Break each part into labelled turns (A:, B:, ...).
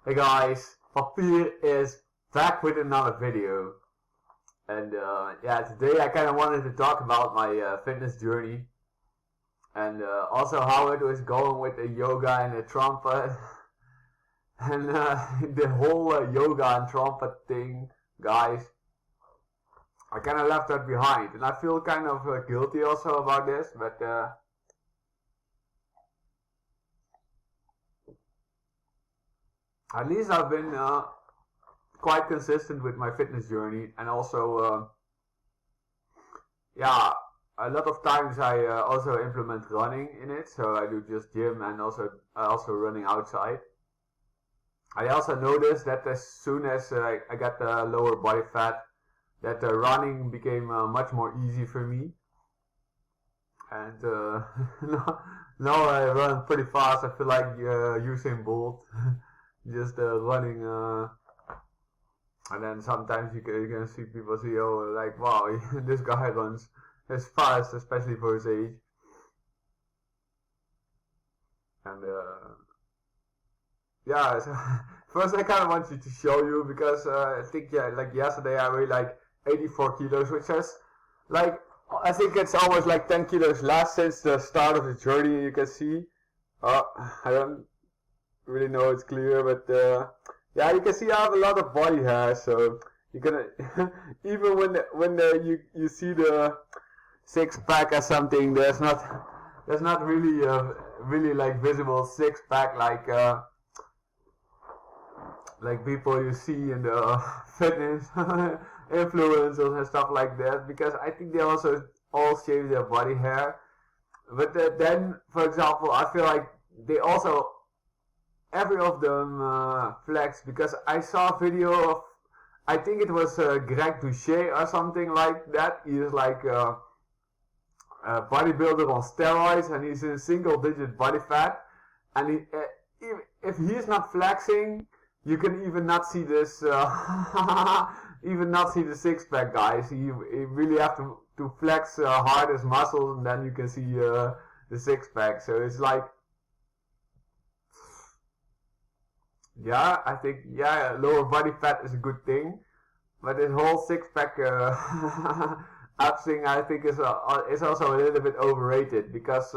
A: Hey guys, Papier is back with another video. And yeah, today I kind of wanted to talk about my fitness journey. And also how it was going with the yoga and the trumpet. And the whole yoga and trumpet thing, guys. I kind of left that behind. And I feel kind of guilty also about this, but at least I've been quite consistent with my fitness journey, and also, yeah, a lot of times I also implement running in it. So I do just gym and also running outside. I also noticed that as soon as I got the lower body fat, that running became much more easy for me. And now I run pretty fast. I feel like Usain Bolt. Just running, and then sometimes you can see people say, oh, like, wow, this guy runs as fast, especially for his age. And yeah, so first I kind of want you to show you, because I think, yeah, like yesterday I weighed like 84 kilos, which is like, I think it's almost like 10 kilos less since the start of the journey. You can see, I don't really know it's clear, but yeah, you can see I have a lot of body hair, so you can even when you see the six pack or something, there's not really really like visible six pack like people you see in the fitness influencers and stuff like that, because I think they also all shave their body hair. But then, for example, I feel like they also, every of them flex, because I saw a video of, I think it was Greg Doucet or something like that. He is like a bodybuilder on steroids, and he's in single digit body fat, and if he's not flexing, you can even not see this even not see the six pack, guys. You really have to flex hard his muscles, and then you can see the six pack. So it's like, yeah, I think, yeah, lower body fat is a good thing, but this whole six pack up thing, I think is also a little bit overrated, because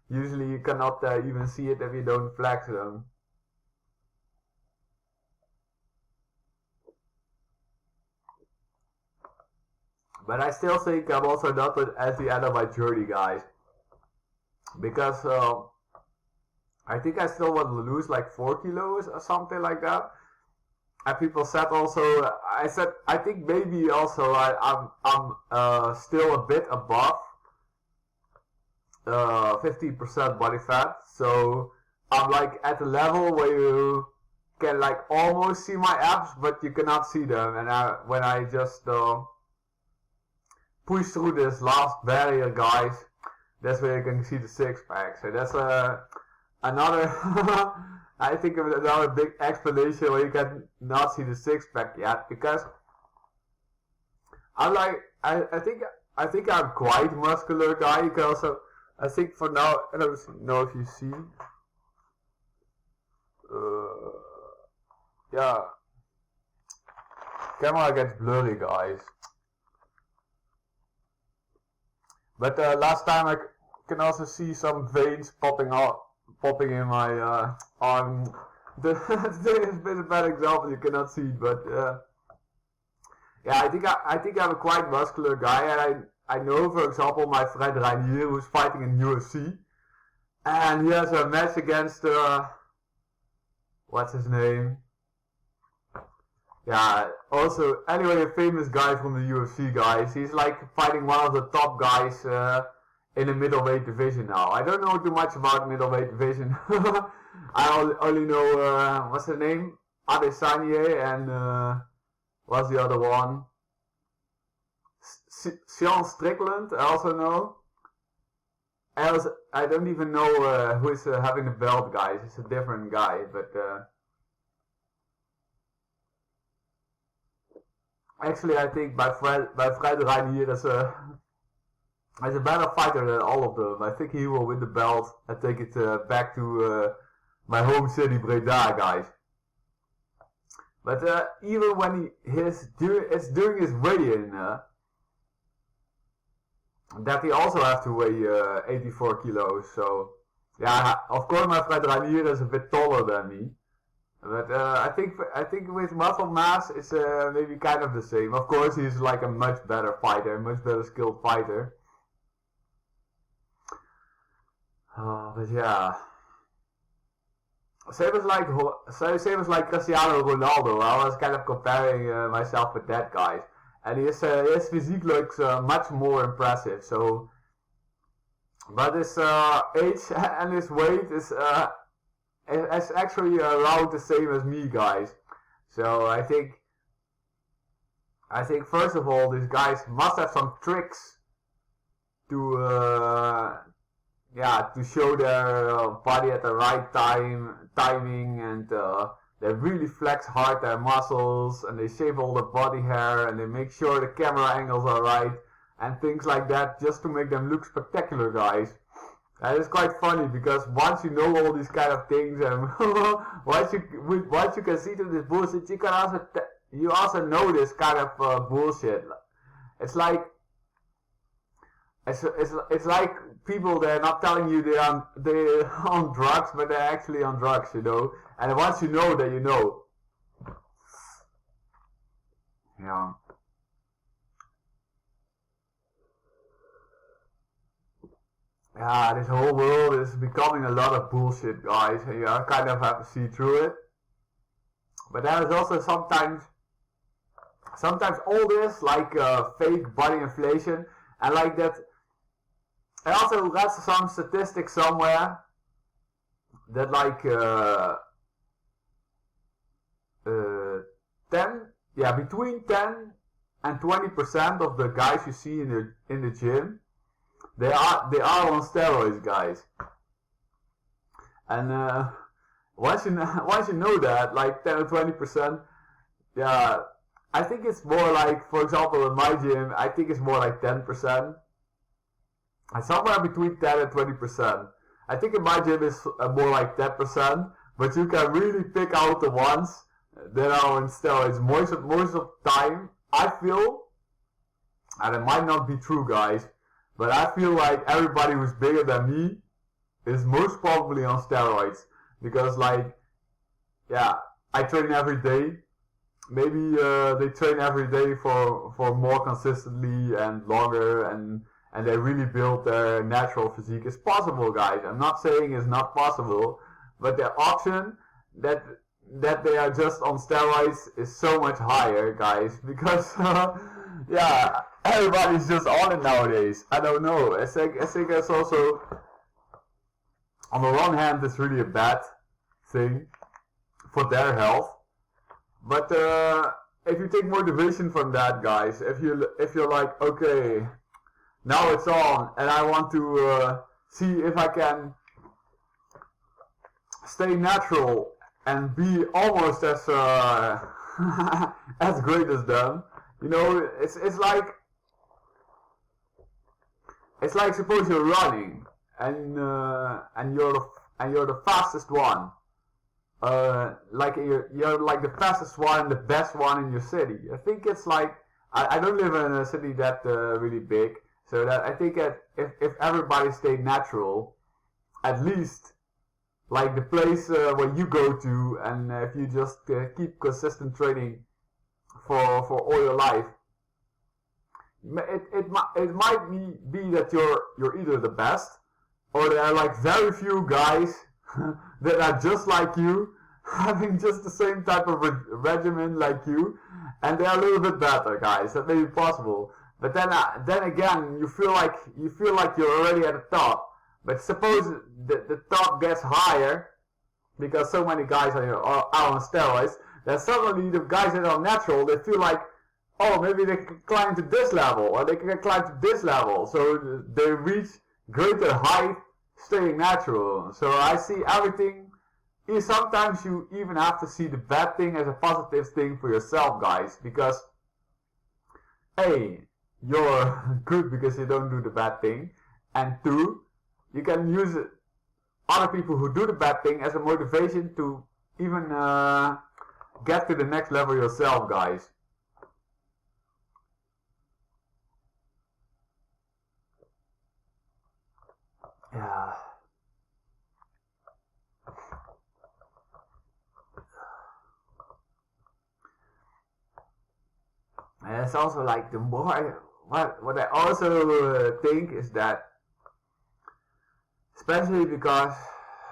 A: usually you cannot even see it if you don't flex them. But I still think I'm also not at the end of my journey, guys, because I think I still want to lose like 4 kilos or something like that. And people said also, I think maybe also I'm still a bit above 15% body fat. So I'm like at the level where you can like almost see my abs, but you cannot see them. And when I just push through this last barrier, guys, that's where you can see the six pack. So that's another I think of another big explanation where you can not see the six pack yet, because I'm like, I think I'm quite muscular guy. You can also, I think for now, I don't know if you see, yeah, camera gets blurry, guys. But last time I can also see some veins popping in my arm. Today has been a bad example, you cannot see it, but yeah, I think I'm a quite muscular guy, and I know, for example, my friend Reinier, who's fighting in UFC, and he has a match against what's his name? Yeah, also, anyway, a famous guy from the UFC, guys. He's like fighting one of the top guys in the middleweight division now. I don't know too much about middleweight division. I only know, what's the name? Adesanya, and what's the other one? Sean Strickland, I also know. I don't even know who is having the belt, guys. It's a different guy, but actually, I think my friend Reinier is a better fighter than all of them. I think he will win the belt and take it back to my home city, Breda, guys. But even when is doing his weigh-in, that he also have to weigh 84 kilos. So yeah, of course my friend Ranier is a bit taller than me. But I think with muscle mass it's maybe kind of the same. Of course he's like a much better fighter, much better skilled fighter. But yeah, same as like Cristiano Ronaldo. I was kind of comparing myself with that guy, and his physique looks much more impressive. So, but his age and his weight is actually around the same as me, guys. So I think first of all, these guys must have some tricks to to show their body at the right timing, and they really flex hard their muscles, and they shave all the body hair, and they make sure the camera angles are right, and things like that, just to make them look spectacular, guys. And it's quite funny because once you know all these kind of things, and once you can see through this bullshit, you also know this kind of bullshit. It's like it's like people, they're not telling you they're on drugs, but they're actually on drugs, you know. And once you know that, you know. Yeah. Yeah, this whole world is becoming a lot of bullshit, guys, and you kind of have to see through it. But there is also sometimes all this, like fake body inflation, and like that. I also read some statistics somewhere that like 10, between 10 and 20% of the guys you see in the gym, they are on steroids, guys. And once you know that, like 10 or 20%, yeah, I think it's more like, for example, in my gym, I think it's more like 10%. And somewhere between 10 and 20%. I think in my gym it's more like 10%, but you can really pick out the ones that are on steroids. Most of the time, I feel, and it might not be true, guys, but I feel like everybody who's bigger than me is most probably on steroids. Because, like, yeah, I train every day. Maybe they train every day for more consistently and longer, and they really build their natural physique. It's possible, guys. I'm not saying it's not possible, but the option that they are just on steroids is so much higher, guys, because yeah, everybody's just on it nowadays. I don't know. I think it's also, on the one hand, it's really a bad thing for their health, but if you take motivation from that, guys, if you're like, okay, now it's on, and I want to see if I can stay natural and be almost as as great as them. You know, it's like suppose you're running and you're the fastest one. Like you're like the fastest one and the best one in your city. I think it's like, I don't live in a city that really big. So that I think that if everybody stayed natural, at least like the place where you go to, and if you just keep consistent training for all your life, it might be that you're either the best, or there are like very few guys that are just like you, having just the same type of regimen like you, and they're a little bit better, guys. That may be possible. But then again, you feel like you're already at the top. But suppose the top gets higher, because so many guys are on steroids, then suddenly the guys that are natural, they feel like, oh, maybe they can climb to this level, or they can climb to this level. So they reach greater height staying natural. So I see everything. Sometimes you even have to see the bad thing as a positive thing for yourself, guys, because A, you're good because you don't do the bad thing, and 2, you can use other people who do the bad thing as a motivation to even get to the next level yourself, guys. Yeah. And it's also like the more what I also think is that, especially because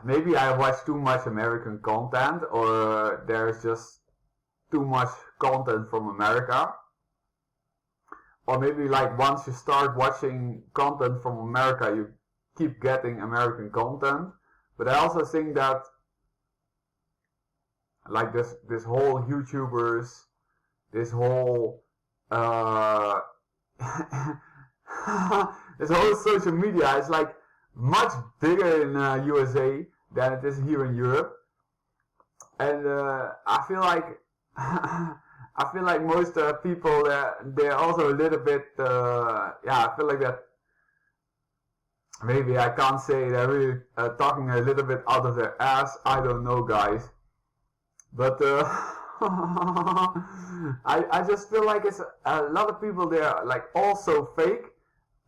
A: maybe I watch too much American content, or there's just too much content from America, or maybe like once you start watching content from America, you keep getting American content. But I also think that like this whole YouTubers, this whole this whole social media is like much bigger in USA than it is here in Europe, and I feel like I feel like most people they're also a little bit I feel like that maybe I can't say they're really talking a little bit out of their ass. I don't know, guys, but I just feel like it's a lot of people they're like also fake,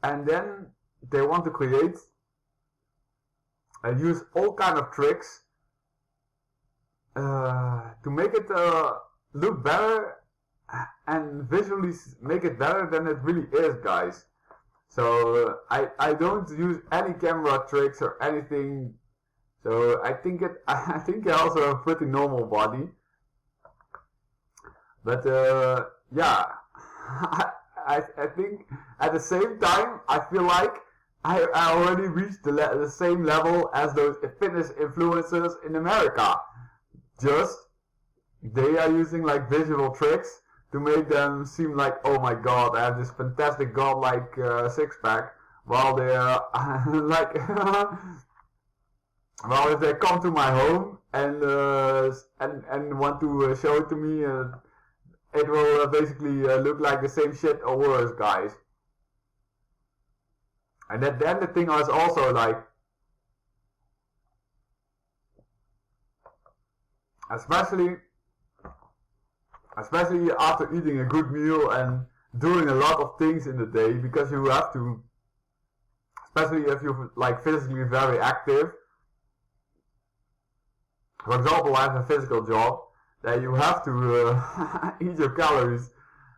A: and then they want to create and use all kind of tricks to make it look better and visually make it better than it really is, guys. So I don't use any camera tricks or anything. So I think I also have a pretty normal body. But yeah, I think at the same time I feel like I already reached the same level as those fitness influencers in America. Just they are using like visual tricks to make them seem like, oh my god, I have this fantastic godlike six pack, while they're like well, if they come to my home and want to show it to me, it will basically look like the same shit or worse, guys. And then the thing is also like, especially after eating a good meal and doing a lot of things in the day, because you have to, especially if you're like physically very active. For example, I have a physical job that you have to eat your calories,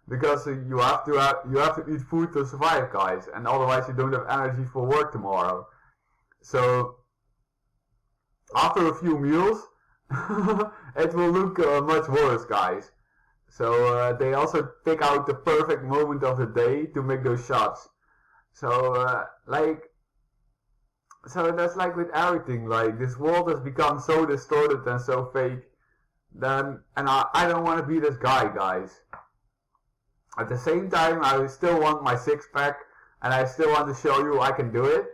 A: because you have to eat food to survive, guys, and otherwise you don't have energy for work tomorrow. So after a few meals, it will look much worse, guys. So they also pick out the perfect moment of the day to make those shots. So so that's like with everything. Like, this world has become so distorted and so fake. And I don't want to be this guy, guys. At the same time, I still want my six pack, and I still want to show you I can do it.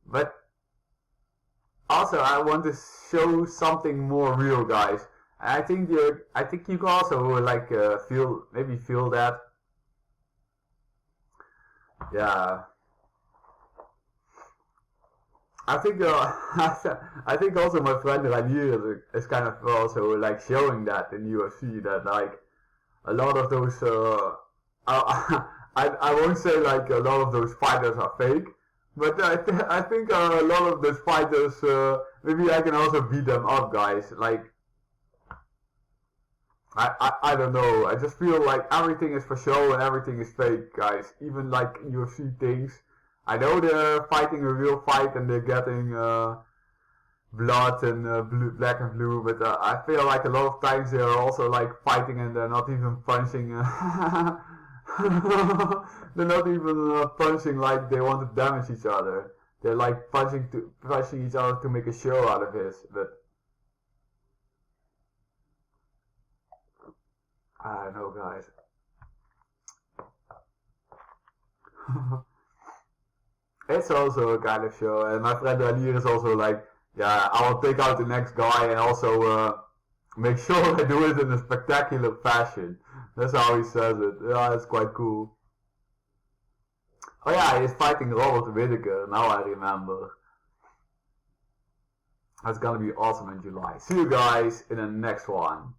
A: But also, I want to show something more real, guys. And I think you can also like feel that. Yeah. I think I think also my friend Ranier is kind of also like showing that in UFC, that like a lot of those I won't say like a lot of those fighters are fake, but I think a lot of those fighters maybe I can also beat them up, guys. Like I don't know. I just feel like everything is for show and everything is fake, guys. Even like UFC things. I know they're fighting a real fight and they're getting blood and black and blue, but I feel like a lot of times they're also like fighting and they're not even punching. They're not even punching like they want to damage each other. They're like punching each other to make a show out of it. But I don't know, guys. It's also a kind of show, and my friend Ranier is also like, yeah, I will take out the next guy and also make sure I do it in a spectacular fashion. That's how he says it. Yeah, it's quite cool. Oh yeah, he's fighting Robert Whittaker, now I remember. That's gonna be awesome in July. See you guys in the next one.